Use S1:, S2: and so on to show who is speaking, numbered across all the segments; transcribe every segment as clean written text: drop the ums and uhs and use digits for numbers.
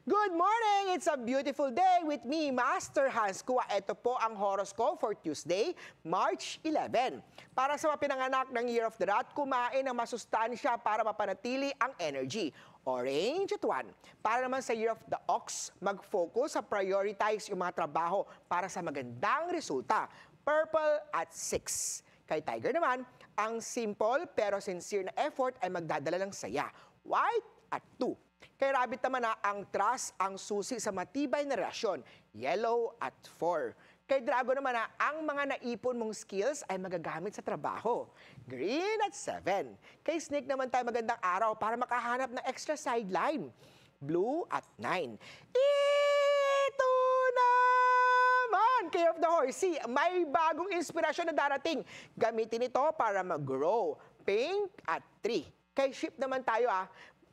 S1: Good morning! It's a beautiful day with me, Master Hans Kua. Ito po ang horoscope for Tuesday, March 11. Para sa mga pinanganak ng Year of the Rat, kumain ng masustansya para mapanatili ang energy. Orange at 1. Para naman sa Year of the Ox, mag-focus sa prioritize yung mga trabaho para sa magandang resulta. Purple at 6. Kay Tiger naman, ang simple pero sincere na effort ay magdadala ng saya. White at 2. Kay Rabbit naman ang trust ang susi sa matibay na relasyon. Yellow at 4. Kay Dragon naman ang mga naipon mong skills ay magagamit sa trabaho. Green at 7. Kay Snake naman tayo magandang araw para makahanap ng extra sideline. Blue at 9. Ito naman! Kay of the Horsey, may bagong inspirasyon na darating. Gamitin ito para mag-grow. Pink at 3. Kay Ship naman tayo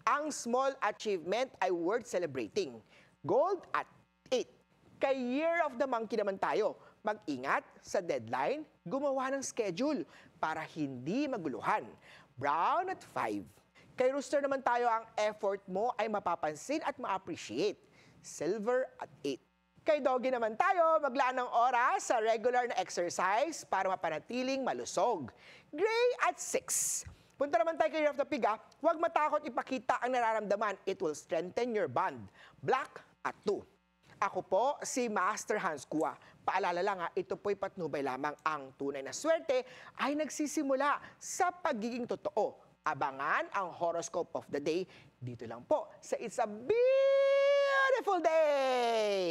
S1: ang small achievement ay worth celebrating. Gold at 8. Kay Year of the Monkey naman tayo, mag-ingat sa deadline, gumawa ng schedule para hindi maguluhan. Brown at 5. Kay Rooster naman tayo, ang effort mo ay mapapansin at ma-appreciate. Silver at 8. Kay Doggy naman tayo, maglaan ng oras sa regular na exercise para mapanatiling malusog. Gray at 6. Punta naman tayo kay Year of the Pig. Huwag matakot ipakita ang nararamdaman. It will strengthen your bond. Black at 2. Ako po si Master Hans Kua. Paalala lang ito po'y patnubay lamang. Ang tunay na swerte ay nagsisimula sa pagiging totoo. Abangan ang horoscope of the day dito lang po sa It's a Beautiful Day!